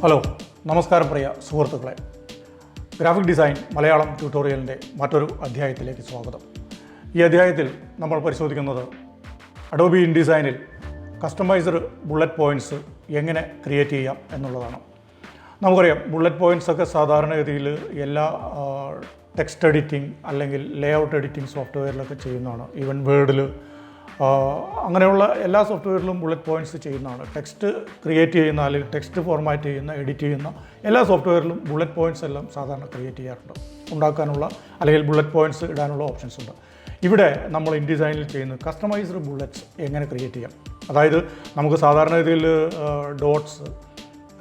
Hello, നമസ്കാരം പ്രിയ സുഹൃത്തുക്കളെ. Graphic design Malayalam ട്യൂട്ടോറിയലിൻ്റെ മറ്റൊരു അധ്യായത്തിലേക്ക് സ്വാഗതം. ഈ അധ്യായത്തിൽ നമ്മൾ പരിശോധിക്കുന്നത് അഡോബി ഇൻഡിസൈനിൽ കസ്റ്റമൈസ്ഡ് ബുള്ളറ്റ് പോയിൻറ്റ്സ് എങ്ങനെ ക്രിയേറ്റ് ചെയ്യാം എന്നുള്ളതാണ്. നമുക്കറിയാം, ബുള്ളറ്റ് പോയിൻറ്റ്സ് ഒക്കെ സാധാരണഗതിയിൽ എല്ലാ ടെക്സ്റ്റ് എഡിറ്റിംഗ് അല്ലെങ്കിൽ ലേഔട്ട് എഡിറ്റിംഗ് സോഫ്റ്റ്വെയറിലൊക്കെ ചെയ്യുന്നതാണ്. ഈവൻ വേർഡിൽ അങ്ങനെയുള്ള എല്ലാ സോഫ്റ്റ്വെയറിലും ബുള്ളറ്റ് പോയിൻറ്റ്സ് ചെയ്യുന്നതാണ്. ടെക്സ്റ്റ് ക്രിയേറ്റ് ചെയ്യുന്ന അല്ലെങ്കിൽ ടെക്സ്റ്റ് ഫോർമാറ്റ് ചെയ്യുന്ന, എഡിറ്റ് ചെയ്യുന്ന എല്ലാ സോഫ്റ്റ്വെയറിലും ബുള്ളറ്റ് പോയിൻറ്റ്സ് എല്ലാം സാധാരണ ക്രിയേറ്റ് ചെയ്യാറുണ്ട്. ഉണ്ടാക്കാനുള്ള അല്ലെങ്കിൽ ബുള്ളറ്റ് പോയിൻറ്റ്സ് ഇടാനുള്ള ഓപ്ഷൻസ് ഉണ്ട്. ഇവിടെ നമ്മൾ ഇൻഡിസൈനിൽ ചെയ്യുന്ന കസ്റ്റമൈസ്ഡ് ബുള്ളറ്റ്സ് എങ്ങനെ ക്രിയേറ്റ് ചെയ്യാം. അതായത് നമുക്ക് സാധാരണഗതിയിൽ ഡോട്ട്സ്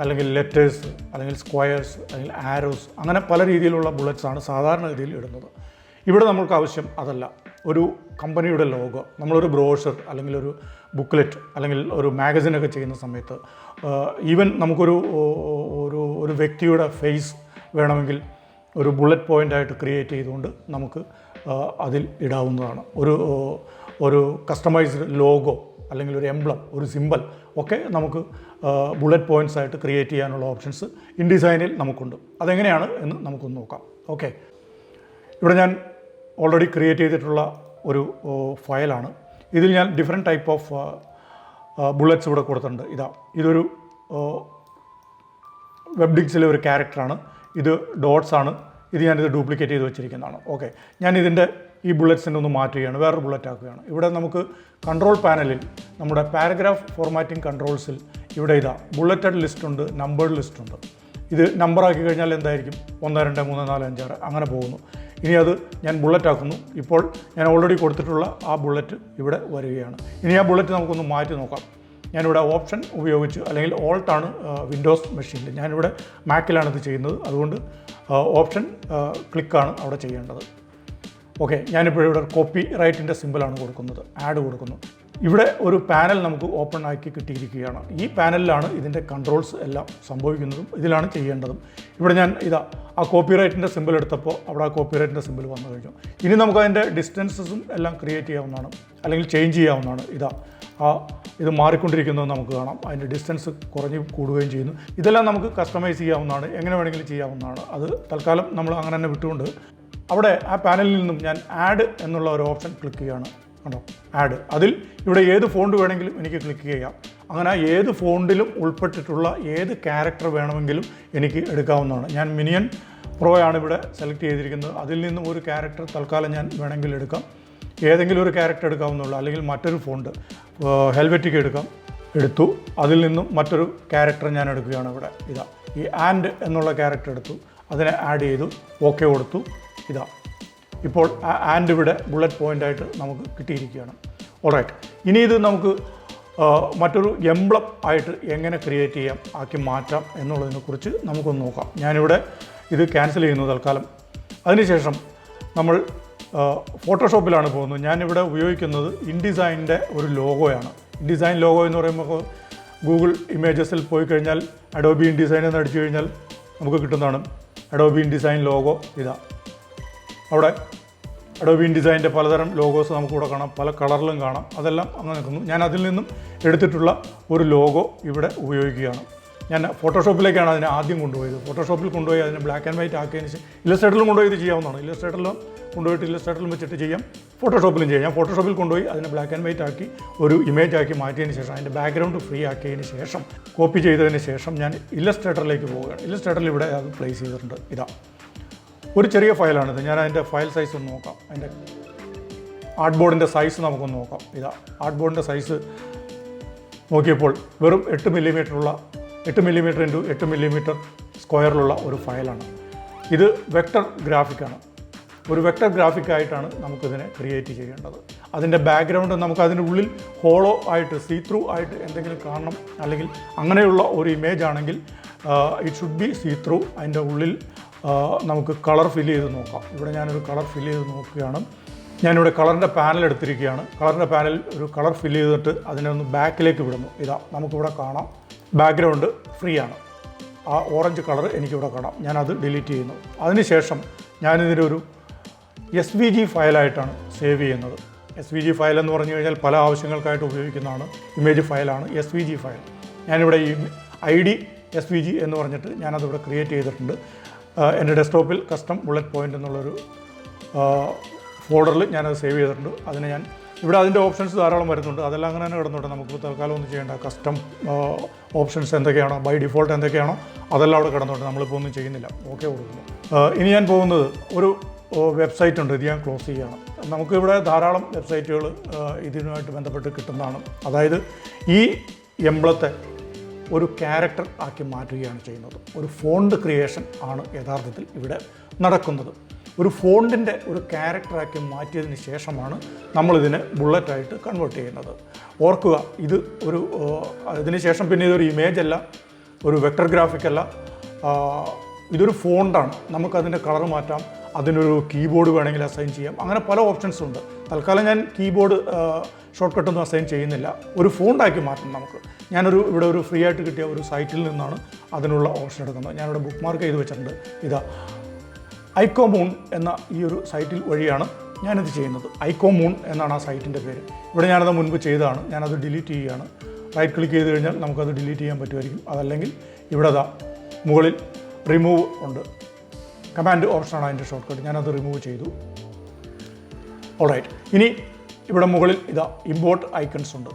അല്ലെങ്കിൽ ലെറ്റേഴ്സ് അല്ലെങ്കിൽ സ്ക്വയേഴ്സ് അല്ലെങ്കിൽ ആരോസ് അങ്ങനെ പല രീതിയിലുള്ള ബുള്ളറ്റ്സാണ് സാധാരണഗതിയിൽ ഇടുന്നത്. ഇവിടെ നമ്മൾക്ക് ആവശ്യം അതല്ല. ഒരു കമ്പനിയുടെ ലോഗോ, നമ്മളൊരു ബ്രോഷർ അല്ലെങ്കിൽ ഒരു ബുക്ക്ലെറ്റ് അല്ലെങ്കിൽ ഒരു മാഗസിനൊക്കെ ചെയ്യുന്ന സമയത്ത് ഈവൻ നമുക്കൊരു ഒരു വ്യക്തിയുടെ ഫേസ് വേണമെങ്കിൽ ഒരു ബുള്ളറ്റ് പോയിൻ്റായിട്ട് ക്രിയേറ്റ് ചെയ്തുകൊണ്ട് നമുക്ക് അതിൽ ഇടാവുന്നതാണ്. ഒരു കസ്റ്റമൈസ്ഡ് ലോഗോ അല്ലെങ്കിൽ ഒരു എംബ്ലം, ഒരു സിമ്പൽ ഒക്കെ നമുക്ക് ബുള്ളറ്റ് പോയിൻറ്റ്സ് ആയിട്ട് ക്രിയേറ്റ് ചെയ്യാനുള്ള ഓപ്ഷൻസ് ഇൻഡിസൈനിൽ നമുക്കുണ്ട്. അതെങ്ങനെയാണ് എന്ന് നമുക്കൊന്ന് നോക്കാം. ഓക്കെ, ഇവിടെ ഞാൻ ഓൾറെഡി ക്രിയേറ്റ് ചെയ്തിട്ടുള്ള ഒരു ഫയലാണ്. ഇതിൽ ഞാൻ ഡിഫറെൻറ്റ് ടൈപ്പ് ഓഫ് ബുള്ളറ്റ്സ് ഇവിടെ കൊടുത്തിട്ടുണ്ട്. ഇതൊരു വെബ്ഡിക്സിലെ ഒരു ക്യാരക്ടറാണ്. ഇത് ഡോട്ട്സ് ആണ്. ഞാനിത് ഡ്യൂപ്ലിക്കേറ്റ് ചെയ്ത് വെച്ചിരിക്കുന്നതാണ്. ഓക്കെ, ഞാൻ ഇതിൻ്റെ ഈ ബുള്ളറ്റ്സിൻ്റെ ഒന്ന് മാറ്റുകയാണ്, വേറൊരു ബുള്ളറ്റ് ആക്കുകയാണ്. ഇവിടെ നമുക്ക് കൺട്രോൾ പാനലിൽ നമ്മുടെ പാരഗ്രാഫ് ഫോർമാറ്റിംഗ് കൺട്രോൾസിൽ ഇവിടെ ബുള്ളറ്റഡ് ലിസ്റ്റ് ഉണ്ട്, നമ്പേർഡ് ലിസ്റ്റ് ഉണ്ട്. ഇത് നമ്പറാക്കി കഴിഞ്ഞാൽ എന്തായിരിക്കും? 1, 2, 3, 4, 5, 6 അങ്ങനെ പോകുന്നു. ഇനി അത് ഞാൻ ബുള്ളറ്റ് ആക്കുന്നു. ഇപ്പോൾ ഞാൻ ഓൾറെഡി കൊടുത്തിട്ടുള്ള ആ ബുള്ളറ്റ് ഇവിടെ വരികയാണ്. ഇനി ആ ബുള്ളറ്റ് നമുക്കൊന്ന് മാറ്റി നോക്കാം. ഞാനിവിടെ ഓപ്ഷൻ ഉപയോഗിച്ച്, അല്ലെങ്കിൽ ഓൾട്ടാണ് വിൻഡോസ് മെഷീനിൽ, ഞാനിവിടെ മാക്കിലാണ് ഇത് ചെയ്യുന്നത്. അതുകൊണ്ട് ഓപ്ഷൻ ക്ലിക്കാണ് അവിടെ ചെയ്യേണ്ടത്. ഓക്കെ, ഞാനിപ്പോൾ കോപ്പി റൈറ്റിൻ്റെ സിമ്പിളാണ് കൊടുക്കുന്നത്, ആഡ് കൊടുക്കുന്നു. ഇവിടെ ഒരു പാനൽ നമുക്ക് ഓപ്പൺ ആക്കി കിട്ടിയിരിക്കുകയാണ്. ഈ പാനലിലാണ് ഇതിൻ്റെ കൺട്രോൾസ് എല്ലാം സംഭവിക്കുന്നതും ഇതിലാണ് ചെയ്യേണ്ടതും. ഇവിടെ ഞാൻ ആ കോപ്പിറൈറ്റിൻ്റെ സിമ്പിൾ എടുത്തപ്പോൾ അവിടെ ആ കോപ്പിറൈറ്റിൻ്റെ സിമ്പിൾ വന്നു കഴിഞ്ഞു. ഇനി നമുക്ക് അതിൻ്റെ ഡിസ്റ്റൻസസും എല്ലാം ക്രിയേറ്റ് ചെയ്യാവുന്നതാണ്, അല്ലെങ്കിൽ ചേഞ്ച് ചെയ്യാവുന്നതാണ്. ഇത് മാറിക്കൊണ്ടിരിക്കുന്നത് നമുക്ക് കാണാം. അതിൻ്റെ ഡിസ്റ്റൻസ് കുറഞ്ഞ് കൂടുകയും ചെയ്യുന്നു. ഇതെല്ലാം നമുക്ക് കസ്റ്റമൈസ് ചെയ്യാവുന്നതാണ്, എങ്ങനെ വേണമെങ്കിലും ചെയ്യാവുന്നതാണ്. അത് തൽക്കാലം നമ്മൾ അങ്ങനെ തന്നെ വിട്ടുകൊണ്ട് അവിടെ ആ പാനലിൽ നിന്നും ഞാൻ ആഡ് എന്നുള്ള ഒരു ഓപ്ഷൻ ക്ലിക്ക് ചെയ്യുകയാണ്. കണ്ടോ, ആഡ്. അതിൽ ഇവിടെ ഏത് ഫോണ്ട് വേണമെങ്കിലും എനിക്ക് ക്ലിക്ക് ചെയ്യാം. അങ്ങനെ ഏത് ഫോണ്ടിലും ഉൾപ്പെട്ടിട്ടുള്ള ഏത് ക്യാരക്ടർ വേണമെങ്കിലും എനിക്ക് എടുക്കാവുന്നതാണ്. ഞാൻ മിനിയൻ പ്രോയാണ് ഇവിടെ സെലക്ട് ചെയ്തിരിക്കുന്നത്. അതിൽ നിന്നും ഒരു ക്യാരക്ടർ തൽക്കാലം ഞാൻ വേണമെങ്കിൽ എടുക്കാം. ഏതെങ്കിലും ഒരു ക്യാരക്ടർ എടുക്കാവുന്നുള്ളൂ, അല്ലെങ്കിൽ മറ്റൊരു ഫോണ്ട് ഹെൽവെറ്റിക്ക് എടുത്തു. അതിൽ നിന്നും മറ്റൊരു ക്യാരക്ടർ ഞാൻ എടുക്കുകയാണ്. ഇവിടെ ഈ ആൻഡ് എന്നുള്ള ക്യാരക്ടർ എടുത്തു, അതിനെ ആഡ് ചെയ്തു, ഓക്കെ കൊടുത്തു. ഇപ്പോൾ ആൻഡ് ഇവിടെ ബുള്ളറ്റ് പോയിൻ്റായിട്ട് നമുക്ക് കിട്ടിയിരിക്കുകയാണ്. ഓൾറൈറ്റ്, ഇനി ഇത് നമുക്ക് മറ്റൊരു എംബ്ലം ആയിട്ട് എങ്ങനെ ക്രിയേറ്റ് ചെയ്യാം, ആക്കി മാറ്റാം എന്നുള്ളതിനെക്കുറിച്ച് നമുക്കൊന്ന് നോക്കാം. ഞാനിവിടെ ഇത് ക്യാൻസൽ ചെയ്യുന്നു തൽക്കാലം. അതിനുശേഷം നമ്മൾ ഫോട്ടോഷോപ്പിലാണ് പോകുന്നത്. ഞാനിവിടെ ഉപയോഗിക്കുന്നത് ഇൻഡിസൈനിൻ്റെ ഒരു ലോഗോയാണ്. ഇൻഡിസൈൻ ലോഗോ എന്ന് പറയുമ്പോൾ ഗൂഗിൾ ഇമേജസിൽ പോയി കഴിഞ്ഞാൽ അഡോബി ഇൻഡിസൈൻ എന്ന് അടിച്ചു കഴിഞ്ഞാൽ നമുക്ക് കിട്ടുന്നതാണ് അഡോബി ഇൻഡിസൈൻ ലോഗോ. അവിടെ അഡോബി ഇൻഡിസൈനിൻ്റെ പലതരം ലോഗോസ് നമുക്കിവിടെ കാണാം, പല കളറിലും കാണാം. അതെല്ലാം അങ്ങനെ നിൽക്കുന്നു. ഞാൻ അതിൽ നിന്നും എടുത്തിട്ടുള്ള ഒരു ലോഗോ ഇവിടെ ഉപയോഗിക്കുകയാണ്. ഞാൻ ഫോട്ടോഷോപ്പിലേക്കാണ് അതിനെ ആദ്യം കൊണ്ടുപോയത്. ഫോട്ടോഷോപ്പിൽ കൊണ്ടുപോയി അതിനെ ബ്ലാക്ക് ആൻഡ് വൈറ്റ് ആക്കിയതിന് ശേഷം ഇല്ലസ്ട്രേറ്ററിലും കൊണ്ടുപോയി ഇത് ചെയ്യാവുന്നതാണ്. ഇല്ലസ്ട്രേറ്ററിലും കൊണ്ടുപോയിട്ട് ഇല്ലസ്ട്രേറ്ററിലും വെച്ചിട്ട് ചെയ്യാം, ഫോട്ടോഷോപ്പിലും ചെയ്യാം. ഫോട്ടോഷോപ്പിൽ കൊണ്ടുപോയി അതിനെ ബ്ലാക്ക് ആൻഡ് വൈറ്റ് ആക്കി ഒരു ഇമേജ് ആക്കി മാറ്റിയതിന് ശേഷം, അതിൻ്റെ ബാക്ക്ഗ്രൗണ്ട് ഫ്രീ ആക്കിയതിന് ശേഷം, കോപ്പി ചെയ്തതിന് ശേഷം ഞാൻ ഇല്ലസ്ട്രേറ്ററിലേക്ക് പോവുകയാണ്. ഇല്ലസ്ട്രേറ്ററിൽ ഇവിടെ അത് പ്ലേസ് ചെയ്തിട്ടുണ്ട്. ഒരു ചെറിയ ഫയലാണിത്. ഞാൻ അതിൻ്റെ ഫയൽ സൈസ് ഒന്ന് നോക്കാം. അതിൻ്റെ ആർട്ട് ബോർഡിൻ്റെ സൈസ് നമുക്കൊന്ന് നോക്കാം. ആർട്ട് ബോർഡിൻ്റെ സൈസ് നോക്കിയപ്പോൾ വെറും 8 മില്ലിമീറ്റർ ഇൻറ്റു 8 മില്ലിമീറ്റർ സ്ക്വയറിലുള്ള ഒരു ഫയലാണ്. ഇത് വെക്ടർ ഗ്രാഫിക്കാണ്. ഒരു വെക്ടർ ഗ്രാഫിക്കായിട്ടാണ് നമുക്കിതിനെ ക്രിയേറ്റ് ചെയ്യേണ്ടത്. അതിൻ്റെ ബാക്ക്ഗ്രൗണ്ട് നമുക്ക് അതിൻ്റെ ഉള്ളിൽ ഹോളോ ആയിട്ട്, സീ ത്രൂ ആയിട്ട് എന്തെങ്കിലും കാണണം, അല്ലെങ്കിൽ അങ്ങനെയുള്ള ഒരു ഇമേജ് ആണെങ്കിൽ it should be see through. അതിൻ്റെ ഉള്ളിൽ നമുക്ക് കളർ ഫില്ല് ചെയ്ത് നോക്കാം. ഇവിടെ ഞാനൊരു കളർ ഫില്ല് ചെയ്ത് നോക്കുകയാണ്. ഞാനിവിടെ കളറിൻ്റെ പാനൽ എടുത്തിരിക്കുകയാണ്. കളറിൻ്റെ പാനൽ ഒരു കളർ ഫില്ല് ചെയ്തിട്ട് അതിനെ ഒന്ന് ബാക്കിലേക്ക് വിടുന്നു. നമുക്കിവിടെ കാണാം ബാക്ക്ഗ്രൗണ്ട് ഫ്രീ ആണ്. ആ ഓറഞ്ച് കളർ എനിക്കിവിടെ കാണാം. ഞാനത് ഡിലീറ്റ് ചെയ്യുന്നു. അതിനുശേഷം ഞാനിതിനൊരു SVG ഫയലായിട്ടാണ് സേവ് ചെയ്യുന്നത്. SVG ഫയൽ എന്ന് പറഞ്ഞു കഴിഞ്ഞാൽ പല ആവശ്യങ്ങൾക്കായിട്ട് ഉപയോഗിക്കുന്നതാണ്. ഇമേജ് ഫയലാണ് SVG ഫയൽ. ഞാനിവിടെ ഈ ID SVG എന്ന് പറഞ്ഞിട്ട് ഞാനതിവിടെ ക്രിയേറ്റ് ചെയ്തിട്ടുണ്ട്. എൻ്റെ ഡെസ്ക്ടോപ്പിൽ കസ്റ്റം ബുള്ളറ്റ് പോയിൻ്റ് എന്നുള്ളൊരു ഫോൾഡറിൽ ഞാനത് സേവ് ചെയ്തിട്ടുണ്ട്. അതിന് ഞാൻ ഇവിടെ അതിൻ്റെ ഓപ്ഷൻസ് ധാരാളം വരുന്നുണ്ട്. അതെല്ലാം അങ്ങനെ തന്നെ കിടന്നുണ്ട്. നമുക്ക് തൽക്കാലം ഒന്നും ചെയ്യേണ്ട. കസ്റ്റം ഓപ്ഷൻസ് എന്തൊക്കെയാണോ, ബൈ ഡിഫോൾട്ട് എന്തൊക്കെയാണോ അതെല്ലാം അവിടെ കിടന്നുണ്ട്. നമ്മളിപ്പോൾ ഒന്നും ചെയ്യുന്നില്ല. ഓക്കെ കൊടുക്കുന്നു. ഇനി ഞാൻ പോകുന്നത് ഒരു വെബ്സൈറ്റ് ഉണ്ട്. ഇത് ഞാൻ ക്ലോസ് ചെയ്യുകയാണ്. നമുക്കിവിടെ ധാരാളം വെബ്സൈറ്റുകൾ ഇതിനുമായിട്ട് ബന്ധപ്പെട്ട് കിട്ടുന്നതാണ്. അതായത് ഈ എംബ്ലത്തെ ഒരു ക്യാരക്ടർ ആക്കി മാറ്റുകയാണ് ചെയ്യുന്നത്. ഒരു ഫോണ്ട് ക്രിയേഷൻ ആണ് യഥാർത്ഥത്തിൽ ഇവിടെ നടക്കുന്നത്. ഒരു ഫോണ്ടിൻ്റെ ഒരു ക്യാരക്ടറാക്കി മാറ്റിയതിന് ശേഷമാണ് നമ്മളിതിനെ ബുള്ളറ്റായിട്ട് കൺവേർട്ട് ചെയ്യുന്നത്. ഓർക്കുക, ഇത് ഒരു അതിന് ശേഷം പിന്നെ ഇതൊരു ഇമേജ് അല്ല, ഒരു വെക്ടർ ഗ്രാഫിക് അല്ല, ഇതൊരു ഫോണ്ടാണ്. നമുക്കതിൻ്റെ കളർ മാറ്റാം, അതിനൊരു കീബോർഡ് വേണമെങ്കിൽ അസൈൻ ചെയ്യാം. അങ്ങനെ പല ഓപ്ഷൻസ് ഉണ്ട്. തൽക്കാലം ഞാൻ കീബോർഡ് ഷോർട്ട് കട്ടൊന്നും അസൈൻ ചെയ്യുന്നില്ല. ഒരു ഫോണ്ടാക്കി മാറ്റണം നമുക്ക്. ഇവിടെ ഒരു ഫ്രീ ആയിട്ട് കിട്ടിയ ഒരു സൈറ്റിൽ നിന്നാണ് അതിനുള്ള ഓപ്ഷൻ എടുക്കുന്നത്. ഞാനിവിടെ ബുക്ക് മാർക്ക് ചെയ്ത് വെച്ചിട്ടുണ്ട്. ഇതാ ഐക്കോമൂൺ എന്ന ഈ ഒരു സൈറ്റിൽ വഴിയാണ് ഞാനിത് ചെയ്യുന്നത്. ഐക്കോമൂൺ എന്നാണ് ആ സൈറ്റിൻ്റെ പേര്. ഇവിടെ ഞാനത് മുൻപ് ചെയ്തതാണ്. ഞാനത് ഡിലീറ്റ് ചെയ്യുകയാണ്. റൈറ്റ് ക്ലിക്ക് ചെയ്ത് കഴിഞ്ഞാൽ നമുക്കത് ഡിലീറ്റ് ചെയ്യാൻ പറ്റുമായിരിക്കും. അതല്ലെങ്കിൽ ഇവിടെ മുകളിൽ റിമൂവ് ഉണ്ട്. കമാൻഡ് ഓപ്ഷനാണ് അതിൻ്റെ ഷോർട്ട് കട്ട്. ഞാനത് റിമൂവ് ചെയ്തു. ഓൾറൈറ്റ്. ഇനി ഇവിടെ മുകളിൽ ഇമ്പോർട്ട് ഐക്കൺസ് ഉണ്ട്.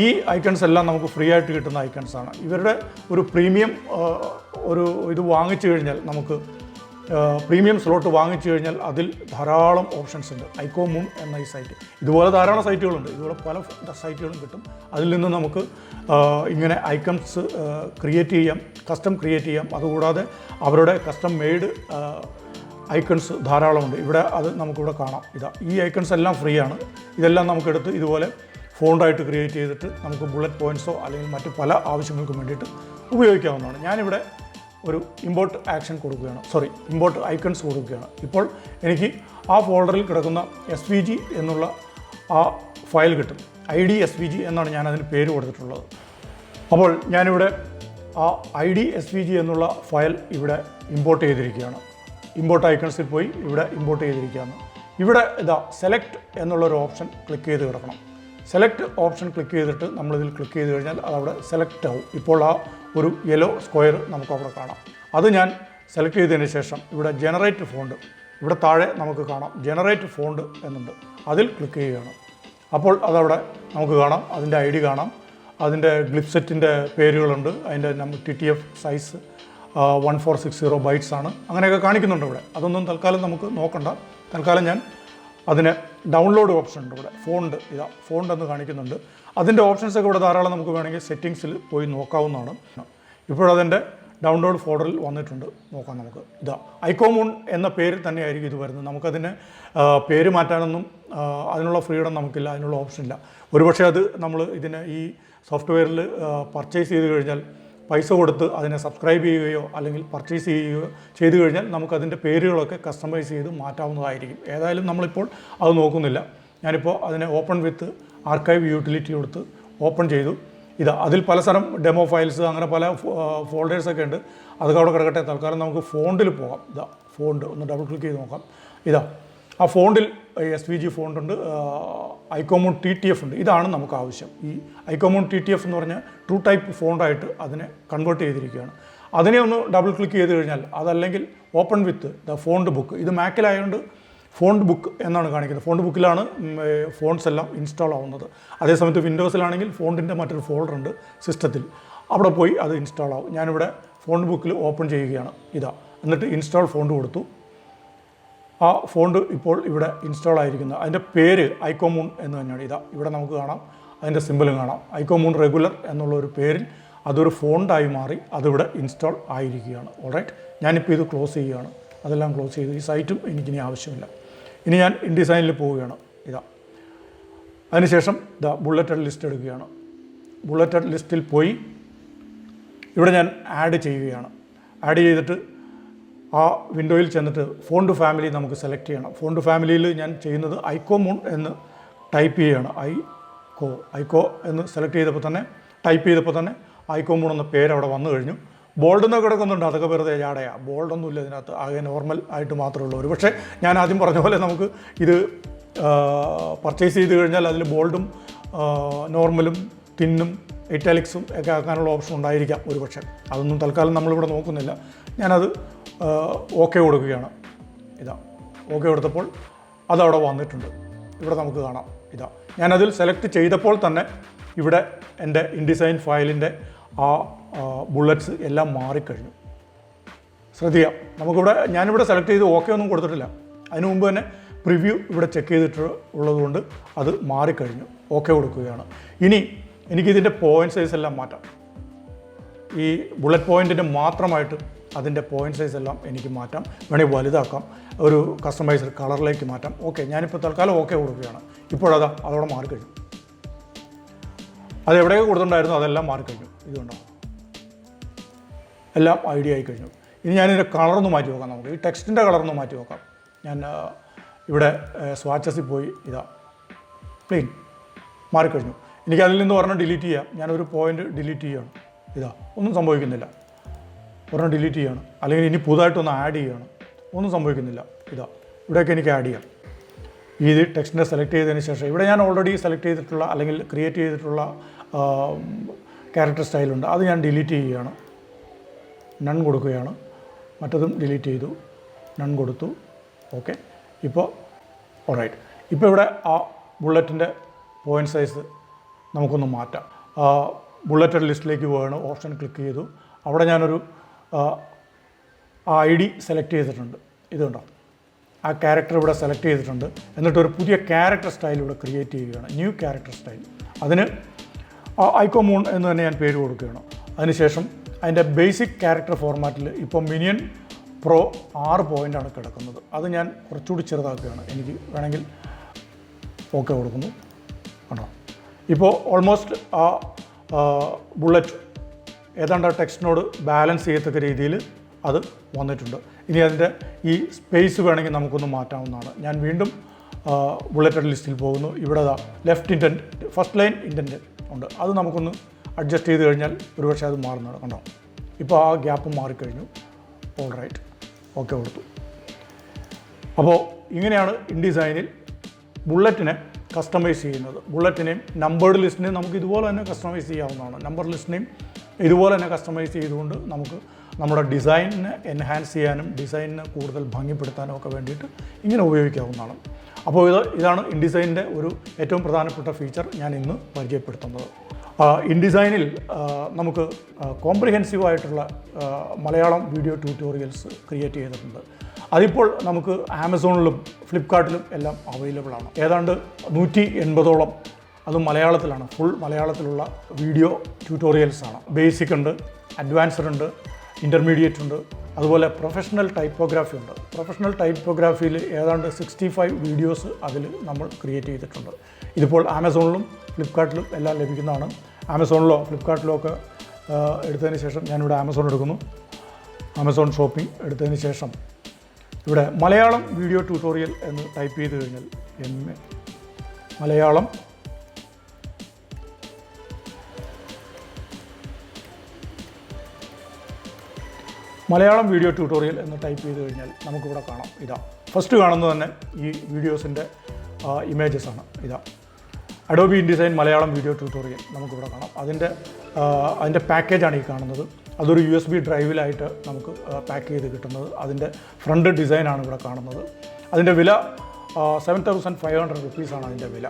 ഈ ഐക്കൺസ് എല്ലാം നമുക്ക് ഫ്രീ ആയിട്ട് കിട്ടുന്ന ഐക്കൺസാണ്. ഇവരുടെ ഒരു പ്രീമിയം ഇത് വാങ്ങിച്ചു കഴിഞ്ഞാൽ നമുക്ക് പ്രീമിയം സ്ലോട്ട് വാങ്ങിച്ചു കഴിഞ്ഞാൽ അതിൽ ധാരാളം ഓപ്ഷൻസ് ഉണ്ട്. ഐക്കോമൂൺ എന്ന ഈ സൈറ്റ്, ഇതുപോലെ ധാരാളം സൈറ്റുകളുണ്ട്. ഇതുപോലെ പല സൈറ്റുകളും കിട്ടും. അതിൽ നിന്ന് നമുക്ക് ഇങ്ങനെ ഐക്കൺസ് ക്രിയേറ്റ് ചെയ്യാം, കസ്റ്റം ക്രിയേറ്റ് ചെയ്യാം. അതുകൂടാതെ അവരുടെ കസ്റ്റം മെയ്ഡ് ഐക്കൺസ് ധാരാളമുണ്ട്. ഇവിടെ അത് നമുക്കിവിടെ കാണാം. ഈ ഐക്കൺസ് എല്ലാം ഫ്രീ ആണ്. ഇതെല്ലാം നമുക്കെടുത്ത് ഇതുപോലെ ഫോണ്ടായിട്ട് ക്രിയേറ്റ് ചെയ്തിട്ട് നമുക്ക് ബുള്ളറ്റ് പോയിൻറ്റ്സോ അല്ലെങ്കിൽ മറ്റ് പല ആവശ്യങ്ങൾക്കും വേണ്ടിയിട്ട് ഉപയോഗിക്കാവുന്നതാണ്. ഞാനിവിടെ ഒരു ഇമ്പോർട്ട് ഇമ്പോർട്ട് ഐക്കൺസ് കൊടുക്കുകയാണ്. ഇപ്പോൾ എനിക്ക് ആ ഫോൾഡറിൽ കിടക്കുന്ന SVG എന്നുള്ള ആ ഫയൽ കിട്ടും. ID SVG എന്നാണ് ഞാനതിന് പേര് കൊടുത്തിട്ടുള്ളത്. അപ്പോൾ ഞാനിവിടെ ആ ID SVG എന്നുള്ള ഫയൽ ഇവിടെ ഇമ്പോർട്ട് ചെയ്തിരിക്കുകയാണ്. ഇമ്പോർട്ട് ഐക്കൺസിൽ പോയി ഇവിടെ ഇമ്പോർട്ട് ചെയ്തിരിക്കുകയാണ്. ഇവിടെ സെലക്ട് എന്നുള്ളൊരു ഓപ്ഷൻ ക്ലിക്ക് ചെയ്ത് കിടക്കണം. സെലക്ട് ഓപ്ഷൻ ക്ലിക്ക് ചെയ്തിട്ട് നമ്മളിതിൽ ക്ലിക്ക് ചെയ്ത് കഴിഞ്ഞാൽ അതവിടെ സെലക്ട് ആവും. ഇപ്പോൾ ആ ഒരു യെല്ലോ സ്ക്വയർ നമുക്കവിടെ കാണാം. അത് ഞാൻ സെലക്ട് ചെയ്തതിന് ശേഷം ഇവിടെ ജനറേറ്റ് ഫോണ്ട്, ഇവിടെ താഴെ നമുക്ക് കാണാം ജനറേറ്റ് ഫോണ്ട് എന്നുണ്ട്. അതിൽ ക്ലിക്ക് ചെയ്യുകയാണ്. അപ്പോൾ അതവിടെ നമുക്ക് കാണാം. അതിൻ്റെ ID കാണാം. അതിൻ്റെ ഗ്ലിപ്സെറ്റിൻ്റെ പേരുകളുണ്ട്. അതിൻ്റെ TTF സൈസ് 1460 ബൈറ്റ്സ് ആണ്. അങ്ങനെയൊക്കെ കാണിക്കുന്നുണ്ട് ഇവിടെ. അതൊന്നും തൽക്കാലം നമുക്ക് നോക്കണ്ട. തൽക്കാലം ഞാൻ അതിന് ഡൗൺലോഡ് ഓപ്ഷൻ ഉണ്ട്. ഇവിടെ ഫോണ്ട് എന്ന് കാണിക്കുന്നുണ്ട്. അതിൻ്റെ ഓപ്ഷൻസൊക്കെ ഇവിടെ ധാരാളം നമുക്ക് വേണമെങ്കിൽ സെറ്റിങ്സിൽ പോയി നോക്കാവുന്നതാണ്. ഇപ്പോഴതിൻ്റെ ഡൗൺലോഡ് ഫോൾഡറിൽ വന്നിട്ടുണ്ട്. നോക്കാം നമുക്ക്. ഐക്കോമൂൺ എന്ന പേര് തന്നെയായിരിക്കും ഇത് വരുന്നത്. നമുക്കതിന് പേര് മാറ്റാനൊന്നും അതിനുള്ള ഫ്രീഡം നമുക്കില്ല, അതിനുള്ള ഓപ്ഷൻ ഇല്ല. ഒരുപക്ഷെ അത് നമ്മൾ ഇതിനെ ഈ സോഫ്റ്റ്വെയറിൽ പർച്ചേസ് ചെയ്ത് കഴിഞ്ഞാൽ പൈസ കൊടുത്ത് അതിനെ സബ്സ്ക്രൈബ് ചെയ്യുകയോ അല്ലെങ്കിൽ പർച്ചേസ് ചെയ്യുകയോ ചെയ്തു കഴിഞ്ഞാൽ നമുക്കതിൻ്റെ പേരുകളൊക്കെ കസ്റ്റമൈസ് ചെയ്ത് മാറ്റാവുന്നതായിരിക്കും. ഏതായാലും നമ്മളിപ്പോൾ അത് നോക്കുന്നില്ല. ഞാനിപ്പോൾ അതിനെ ഓപ്പൺ വിത്ത് ആർക്കൈവ് യൂട്ടിലിറ്റി കൊടുത്ത് ഓപ്പൺ ചെയ്തു. അതിൽ പലതരം ഡെമോ ഫയൽസ് അങ്ങനെ പല ഫോൾഡേഴ്സൊക്കെ ഉണ്ട്. അതൊക്കെ അവിടെ കിടക്കട്ടെ. തൽക്കാലം നമുക്ക് ഫോണ്ടിൽ പോകാം. ഫോണ്ട് ഒന്ന് ഡബിൾ ക്ലിക്ക് ചെയ്ത് നോക്കാം. ആ ഫോണ്ടിൽ SVG ഫോണ്ടുണ്ട്, ഐക്കോമൂൺ TTF ഉണ്ട്. ഇതാണ് നമുക്ക് ആവശ്യം. ഈ ഐക്കോമൂൺ TTF എന്ന് പറഞ്ഞാൽ ട്രൂ ടൈപ്പ് ഫോണ്ടായിട്ട് അതിനെ കൺവേർട്ട് ചെയ്തിരിക്കുകയാണ്. അതിനെ ഒന്ന് ഡബിൾ ക്ലിക്ക് ചെയ്ത് കഴിഞ്ഞാൽ അതല്ലെങ്കിൽ ഓപ്പൺ വിത്ത് ഫോണ്ട് ബുക്ക്, ഇത് മാക്കിലായതുകൊണ്ട് ഫോണ്ട് ബുക്ക് എന്നാണ് കാണിക്കുന്നത്. ഫോണ്ട് ബുക്കിലാണ് ഫോൺസ് എല്ലാം ഇൻസ്റ്റാൾ ആവുന്നത്. അതേസമയത്ത് വിൻഡോസിലാണെങ്കിൽ ഫോണ്ടിൻ്റെ മറ്റൊരു ഫോൾഡർ ഉണ്ട് സിസ്റ്റത്തിൽ, അവിടെ പോയി അത് ഇൻസ്റ്റാൾ ആവും. ഞാനിവിടെ ഫോണ്ട് ബുക്കിൽ ഓപ്പൺ ചെയ്യുകയാണ്. എന്നിട്ട് ഇൻസ്റ്റാൾ ഫോണ്ട് കൊടുത്തു. ആ ഫോണ്ട് ഇപ്പോൾ ഇവിടെ ഇൻസ്റ്റാൾ ആയിരിക്കുന്നത്. അതിൻ്റെ പേര് ഐക്കോമൂൺ എന്ന് തന്നെയാണ്. ഇവിടെ നമുക്ക് കാണാം, അതിൻ്റെ സിമ്പിളും കാണാം. ഐക്കോമൂൺ റെഗുലർ എന്നുള്ള ഒരു പേരിൽ അതൊരു ഫോണ്ടായി മാറി അതിവിടെ ഇൻസ്റ്റാൾ ആയിരിക്കുകയാണ്. ഓൾറൈറ്റ്, ഞാനിപ്പോൾ ഇത് ക്ലോസ് ചെയ്യുകയാണ്. അതെല്ലാം ക്ലോസ് ചെയ്തു. ഈ സൈറ്റും എനിക്കിനി ആവശ്യമില്ല. ഇനി ഞാൻ ഇൻഡിസൈനിൽ പോവുകയാണ്. അതിനുശേഷം ബുള്ളറ്റഡ് ലിസ്റ്റ് എടുക്കുകയാണ്. ബുള്ളറ്റഡ് ലിസ്റ്റിൽ പോയി ഇവിടെ ഞാൻ ആഡ് ചെയ്യുകയാണ്. ആഡ് ചെയ്തിട്ട് ആ വിൻഡോയിൽ ചെന്നിട്ട് ഫോണ്ട് ഫാമിലി നമുക്ക് സെലക്ട് ചെയ്യണം. ഫോണ്ട് ഫാമിലിയിൽ ഞാൻ ചെയ്യുന്നത് ഐക്കോമൂൺ എന്ന് ടൈപ്പ് ചെയ്യുകയാണ്. ഐക്കോ എന്ന് സെലക്ട് ചെയ്തപ്പോൾ തന്നെ ടൈപ്പ് ചെയ്തപ്പോൾ തന്നെ ഐക്കോമൂൺ എന്ന പേര് അവിടെ വന്നു കഴിഞ്ഞു. ബോൾഡ് എന്നൊക്കെ കിടക്കുന്നുണ്ട്, അതൊക്കെ വെറുതെ ജാടയാണ്. ബോൾഡൊന്നുമില്ല ഇതിനകത്ത്, ആകെ നോർമൽ ആയിട്ട് മാത്രമേ ഉള്ളൂ. ഒരു പക്ഷേ ഞാൻ ആദ്യം പറഞ്ഞ പോലെ നമുക്ക് ഇത് പർച്ചേസ് ചെയ്ത് കഴിഞ്ഞാൽ അതിൽ ബോൾഡും നോർമലും തിന്നും ഇറ്റാലിക്സും ഒക്കെ ആക്കാനുള്ള ഓപ്ഷൻ ഉണ്ടായിരിക്കാം ഒരുപക്ഷെ. അതൊന്നും തൽക്കാലം നമ്മളിവിടെ നോക്കുന്നില്ല. ഞാനത് ഓക്കെ കൊടുക്കുകയാണ്. ഇതാ ഓക്കെ കൊടുത്തപ്പോൾ അതവിടെ വന്നിട്ടുണ്ട്. ഇവിടെ നമുക്ക് കാണാം. ഇതാ ഞാനതിൽ സെലക്ട് ചെയ്തപ്പോൾ തന്നെ ഇവിടെ എൻ്റെ ഇൻഡിസൈൻ ഫയലിൻ്റെ ആ ബുള്ളറ്റ്സ് എല്ലാം മാറിക്കഴിഞ്ഞു. ശ്രദ്ധിക്കാം, നമുക്കിവിടെ ഞാനിവിടെ സെലക്ട് ചെയ്ത് ഓക്കെ ഒന്നും കൊടുത്തിട്ടില്ല. അതിനു മുമ്പ് തന്നെ പ്രിവ്യൂ ഇവിടെ ചെക്ക് ചെയ്തിട്ടുള്ളതുകൊണ്ട് അത് മാറിക്കഴിഞ്ഞു. ഓക്കെ കൊടുക്കുകയാണ്. ഇനി എനിക്കിതിൻ്റെ പോയിൻ്റ് സൈസ് എല്ലാം മാറ്റാം. ഈ ബുള്ളറ്റ് പോയിൻറ്റിൻ്റെ മാത്രമായിട്ട് അതിൻ്റെ പോയിൻ്റ് സൈസ് എല്ലാം എനിക്ക് മാറ്റാം. വേണമെങ്കിൽ വലുതാക്കാം, ഒരു കസ്റ്റമൈസ്ഡ് കളറിലേക്ക് മാറ്റാം. ഓക്കെ, ഞാനിപ്പോൾ തൽക്കാലം ഓക്കെ കൊടുക്കുകയാണ്. ഇപ്പോഴതാ അതവിടെ മാറിക്കഴിഞ്ഞു. അത് എവിടെയൊക്കെ കൊടുത്തിട്ടുണ്ടായിരുന്നു അതെല്ലാം മാറിക്കഴിഞ്ഞു. ഇതുകൊണ്ടോ എല്ലാം ഐഡിയ ആയി കഴിഞ്ഞു. ഇനി ഞാനിതിൻ്റെ കളറൊന്ന് മാറ്റി നോക്കാം. നമുക്ക് ഈ ടെക്സ്റ്റിൻ്റെ കളറൊന്ന് മാറ്റി നോക്കാം. ഞാൻ ഇവിടെ സ്വാച്ചസിൽ പോയി ഇതാ പ്ലെയിൻ മാറിക്കഴിഞ്ഞു. എനിക്ക് അതിൽ നിന്ന് ഒരെണ്ണം ഡിലീറ്റ് ചെയ്യാം. ഞാനൊരു പോയിൻ്റ് ഡിലീറ്റ് ചെയ്യുകയാണ്. ഇതാ ഒന്നും സംഭവിക്കുന്നില്ല. ഒരെണ്ണം ഡിലീറ്റ് ചെയ്യുകയാണ്. അല്ലെങ്കിൽ ഇനി പുതുതായിട്ടൊന്ന് ആഡ് ചെയ്യുകയാണ്. ഒന്നും സംഭവിക്കുന്നില്ല. ഇതാ ഇവിടെയൊക്കെ എനിക്ക് ആഡ് ചെയ്യാം. ഇത് ടെക്സ്റ്റിനെ സെലക്ട് ചെയ്തതിന് ശേഷം ഇവിടെ ഞാൻ ഓൾറെഡി സെലക്ട് ചെയ്തിട്ടുള്ള അല്ലെങ്കിൽ ക്രിയേറ്റ് ചെയ്തിട്ടുള്ള ക്യാരക്ടർ സ്റ്റൈലുണ്ട്. അത് ഞാൻ ഡിലീറ്റ് ചെയ്യുകയാണ്. നൺ കൊടുക്കുകയാണ്. മറ്റതും ഡിലീറ്റ് ചെയ്തു. നൺ കൊടുത്തു. ഓക്കെ, ഇപ്പോൾ ഓൾറൈറ്റ്. ഇപ്പോൾ ഇവിടെ ആ ബുള്ളറ്റിൻ്റെ പോയിൻ്റ് സൈസ് നമുക്കൊന്ന് മാറ്റാം. ബുള്ളറ്റഡ് ലിസ്റ്റിലേക്ക് പോവുകയാണ്. ഓപ്ഷൻ ക്ലിക്ക് ചെയ്തു. അവിടെ ഞാനൊരു ഐ ഡി സെലക്ട് ചെയ്തിട്ടുണ്ട്. ഇതുണ്ടോ, ആ ക്യാരക്ടർ ഇവിടെ സെലക്ട് ചെയ്തിട്ടുണ്ട്. എന്നിട്ടൊരു പുതിയ ക്യാരക്ടർ സ്റ്റൈൽ ഇവിടെ ക്രിയേറ്റ് ചെയ്യുകയാണ്. New character style. അതിന് ഐക്കോമൂൺ എന്ന് തന്നെ ഞാൻ പേര് കൊടുക്കുകയാണ്. അതിനുശേഷം അതിൻ്റെ ബേസിക് ക്യാരക്ടർ ഫോർമാറ്റിൽ ഇപ്പോൾ മിനിയൻ പ്രോ 6 പോയിൻ്റാണ് കിടക്കുന്നത്. അത് ഞാൻ കുറച്ചുകൂടി ചെറുതാക്കുകയാണ്. എനിക്ക് വേണമെങ്കിൽ ഓക്കെ കൊടുക്കുന്നു. കണ്ടോ, ഇപ്പോൾ ഓൾമോസ്റ്റ് ആ ബുള്ളറ്റ് ഏതാണ്ട് ടെക്സ്റ്റിനോട് ബാലൻസ് ചെയ്യത്തക്ക രീതിയിൽ അത് വന്നിട്ടുണ്ട്. ഇനി അതിൻ്റെ ഈ സ്പേസ് വേണമെങ്കിൽ നമുക്കൊന്ന് മാറ്റാവുന്നതാണ്. ഞാൻ വീണ്ടും ബുള്ളറ്റഡ് ലിസ്റ്റിൽ പോകുന്നു. ഇവിടെ left intent, first line intent ഉണ്ട്. അത് നമുക്കൊന്ന് അഡ്ജസ്റ്റ് ചെയ്ത് കഴിഞ്ഞാൽ ഒരുപക്ഷെ അത് മാറുന്നതാണ്. കണ്ടോ, ഇപ്പോൾ ആ ഗ്യാപ്പ് മാറിക്കഴിഞ്ഞു. ഓൾ റൈറ്റ്, ഓക്കെ കൊടുത്തു. അപ്പോൾ ഇങ്ങനെയാണ് ഇൻഡിസൈനിൽ ബുള്ളറ്റിനെ കസ്റ്റമൈസ് ചെയ്യുന്നത്. ബുള്ളറ്റിനെയും നമ്പേർഡ് ലിസ്റ്റിനെയും നമുക്ക് ഇതുപോലെ തന്നെ കസ്റ്റമൈസ് ചെയ്യാവുന്നതാണ്. നമ്പർ ലിസ്റ്റിനെയും ഇതുപോലെ തന്നെ കസ്റ്റമൈസ് ചെയ്തുകൊണ്ട് നമുക്ക് നമ്മുടെ ഡിസൈനിനെ എൻഹാൻസ് ചെയ്യാനും ഡിസൈനിനെ കൂടുതൽ ഭംഗിപ്പെടുത്താനും ഒക്കെ വേണ്ടിയിട്ട് ഇങ്ങനെ ഉപയോഗിക്കാവുന്നതാണ്. അപ്പോൾ ഇതാണ് ഇൻഡിസൈനിൻ്റെ ഒരു ഏറ്റവും പ്രധാനപ്പെട്ട ഫീച്ചർ ഞാൻ ഇന്ന് പരിചയപ്പെടുത്തുന്നത്. ഇൻഡിസൈനിൽ നമുക്ക് കോംപ്രിഹെൻസീവായിട്ടുള്ള മലയാളം വീഡിയോ ട്യൂട്ടോറിയൽസ് ക്രിയേറ്റ് ചെയ്തിട്ടുണ്ട്. അതിപ്പോൾ നമുക്ക് ആമസോണിലും ഫ്ലിപ്കാർട്ടിലും എല്ലാം അവൈലബിൾ ആണ്. ഏതാണ്ട് 180ഓളം അതും മലയാളത്തിലാണ്. ഫുൾ മലയാളത്തിലുള്ള വീഡിയോ ട്യൂട്ടോറിയൽസാണ്. ബേസിക് ഉണ്ട്, അഡ്വാൻസ്ഡ് ഉണ്ട്, ഇൻ്റർമീഡിയറ്റ് ഉണ്ട്, അതുപോലെ പ്രൊഫഷണൽ ടൈപ്പോഗ്രാഫി ഉണ്ട്. പ്രൊഫഷണൽ ടൈപ്പോഗ്രാഫിയിൽ ഏതാണ്ട് 65 വീഡിയോസ് അതിൽ നമ്മൾ ക്രിയേറ്റ് ചെയ്തിട്ടുണ്ട്. ഇതിപ്പോൾ ആമസോണിലും ഫ്ലിപ്കാർട്ടിലും എല്ലാം ലഭിക്കുന്നതാണ്. ആമസോണിലോ ഫ്ലിപ്കാർട്ടിലോ ഒക്കെ എടുത്തതിന് ശേഷം ഞാനിവിടെ ആമസോൺ എടുക്കുന്നു. ആമസോൺ ഷോപ്പിംഗ് എടുത്തതിന് ശേഷം ഇവിടെ മലയാളം വീഡിയോ ട്യൂട്ടോറിയൽ എന്ന് ടൈപ്പ് ചെയ്ത് കഴിഞ്ഞാൽ മലയാളം വീഡിയോ ട്യൂട്ടോറിയൽ എന്ന് ടൈപ്പ് ചെയ്ത് കഴിഞ്ഞാൽ നമുക്കിവിടെ കാണാം. ഇതാ ഫസ്റ്റ് കാണുന്നത് തന്നെ ഈ വീഡിയോസിൻ്റെ ഇമേജസ് ആണ്. ഇതാ Adobe InDesign Malayalam video tutorial നമുക്കിവിടെ കാണാം. അതിൻ്റെ പാക്കേജാണ് ഈ കാണുന്നത്. അതൊരു USB ഡ്രൈവിലായിട്ട് നമുക്ക് പാക്ക് ചെയ്ത് കിട്ടുന്നത്. അതിൻ്റെ ഫ്രണ്ട് ഡിസൈനാണ് ഇവിടെ കാണുന്നത്. അതിൻ്റെ വില 7500 റുപ്പീസാണ് അതിൻ്റെ വില.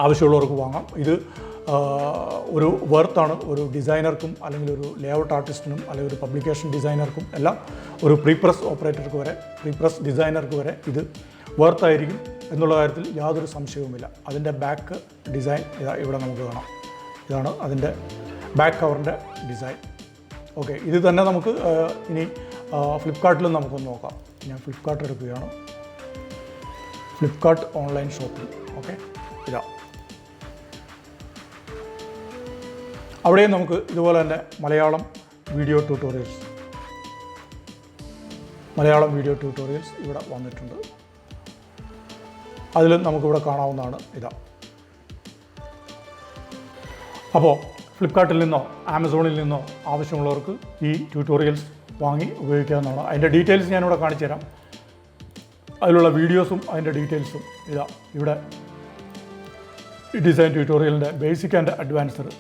ആവശ്യമുള്ളവർക്ക് വാങ്ങാം. ഇത് ഒരു വർത്താണ് ഒരു ഡിസൈനർക്കും അല്ലെങ്കിൽ ഒരു ലേഔട്ട് ആർട്ടിസ്റ്റിനും അല്ലെങ്കിൽ ഒരു പബ്ലിക്കേഷൻ ഡിസൈനർക്കും എല്ലാം, ഒരു പ്രീപ്രസ് ഓപ്പറേറ്റർക്ക് വരെ, പ്രീപ്രസ് ഡിസൈനർക്ക് വരെ ഇത് വർത്തായിരിക്കും എന്നുള്ള കാര്യത്തിൽ യാതൊരു സംശയവുമില്ല. അതിൻ്റെ ബാക്ക് ഡിസൈൻ ഇവിടെ നമുക്ക് കാണാം. ഇതാണ് അതിൻ്റെ ബാക്ക് കവറിൻ്റെ ഡിസൈൻ. ഓക്കെ, ഇത് തന്നെ നമുക്ക് ഇനി ഫ്ലിപ്കാർട്ടിലും നമുക്കൊന്ന് നോക്കാം. ഞാൻ ഫ്ലിപ്കാർട്ട് എടുക്കുകയാണ്. Flipkart online shopping. ഓക്കെ, ഇതാ അവിടെയും നമുക്ക് ഇതുപോലെ തന്നെ മലയാളം വീഡിയോ ട്യൂട്ടോറിയൽസ് ഇവിടെ വന്നിട്ടുണ്ട്. അതിലും നമുക്കിവിടെ കാണാവുന്നതാണ്. ഇതാ അപ്പോൾ ഫ്ലിപ്കാർട്ടിൽ നിന്നോ ആമസോണിൽ നിന്നോ ആവശ്യമുള്ളവർക്ക് ഈ ട്യൂട്ടോറിയൽസ് വാങ്ങി ഉപയോഗിക്കാവുന്നതാണ്. അതിൻ്റെ ഡീറ്റെയിൽസ് ഞാനിവിടെ കാണിച്ചു തരാം. അതിലുള്ള വീഡിയോസും അതിൻ്റെ ഡീറ്റെയിൽസും ഇതാ ഇവിടെ ഡിസൈൻ ട്യൂട്ടോറിയലിൻ്റെ ബേസിക് ആൻഡ് അഡ്വാൻസ്ഡ്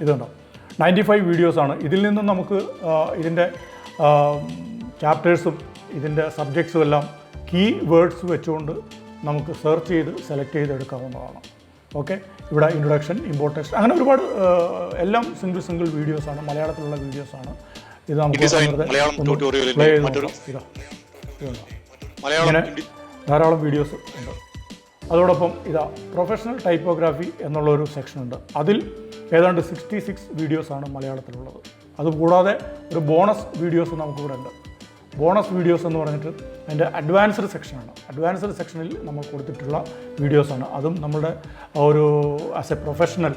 ഇതുണ്ടോ 95 വീഡിയോസാണ്. ഇതിൽ നിന്നും നമുക്ക് ഇതിൻ്റെ ചാപ്റ്റേഴ്സും ഇതിൻ്റെ സബ്ജക്ട്സും എല്ലാം കീ വേർഡ്സ് വെച്ചുകൊണ്ട് നമുക്ക് സെർച്ച് ചെയ്ത് സെലക്ട് ചെയ്തെടുക്കാവുന്നതാണ്. ഓക്കെ, ഇവിടെ ഇൻട്രൊഡക്ഷൻ, ഇമ്പോർട്ടൻസ്, അങ്ങനെ ഒരുപാട് എല്ലാം സിംഗിൾ വീഡിയോസാണ്, മലയാളത്തിലുള്ള വീഡിയോസാണ്. ഇത് നമുക്ക് ഇങ്ങനെ ധാരാളം വീഡിയോസ് ഉണ്ട്. അതോടൊപ്പം പ്രൊഫഷണൽ ടൈപ്പോഗ്രാഫി എന്നുള്ളൊരു സെക്ഷനുണ്ട്. അതിൽ ഏതാണ്ട് 66 വീഡിയോസാണ് മലയാളത്തിലുള്ളത്. അതുകൂടാതെ ഒരു ബോണസ് വീഡിയോസ് നമുക്കിവിടെ ഉണ്ട്. ബോണസ് വീഡിയോസ് എന്ന് പറഞ്ഞിട്ട് അതിൻ്റെ അഡ്വാൻസ്ഡ് സെക്ഷനാണ്. അഡ്വാൻസ്ഡ് സെക്ഷനിൽ നമ്മൾ കൊടുത്തിട്ടുള്ള വീഡിയോസാണ്. അതും നമ്മുടെ ഒരു ആസ് എ പ്രൊഫഷണൽ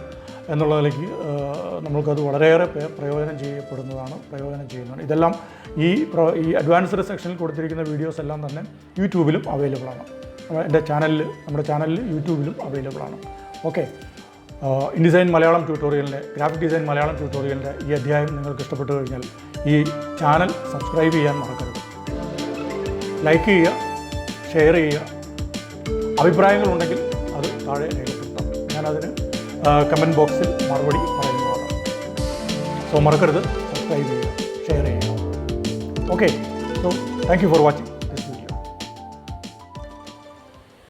എന്നുള്ളതിലേക്ക് നമ്മൾക്കത് വളരെയേറെ പ്രയോജനം ചെയ്യുന്നതാണ്. ഇതെല്ലാം ഈ അഡ്വാൻസ്ഡ് സെക്ഷനിൽ കൊടുത്തിരിക്കുന്ന വീഡിയോസ് എല്ലാം തന്നെ യൂട്യൂബിലും അവൈലബിൾ ആണ്. നമ്മുടെ ചാനലിൽ യൂട്യൂബിലും അവൈലബിൾ ആണ്. ഓക്കെ, ഇൻഡിസൈൻ മലയാളം ട്യൂട്ടോറിയലിൻ്റെ, ഗ്രാഫിക് ഡിസൈൻ മലയാളം ട്യൂട്ടോറിയലിൻ്റെ ഈ അധ്യായം നിങ്ങൾക്ക് ഇഷ്ടപ്പെട്ടു കഴിഞ്ഞാൽ ഈ ചാനൽ സബ്സ്ക്രൈബ് ചെയ്യാൻ മറക്കരുത്. ലൈക്ക് ചെയ്യുക, ഷെയർ ചെയ്യുക. അഭിപ്രായങ്ങളുണ്ടെങ്കിൽ അത് താഴെ രേഖപ്പെടുത്താം. ഞാനതിന് കമൻറ്റ് ബോക്സിൽ മറുപടി പറയുന്നതാണ്. സോ മറക്കരുത്, സബ്സ്ക്രൈബ് ചെയ്യുക, ഷെയർ ചെയ്യുക. Okay, so thank you for watching.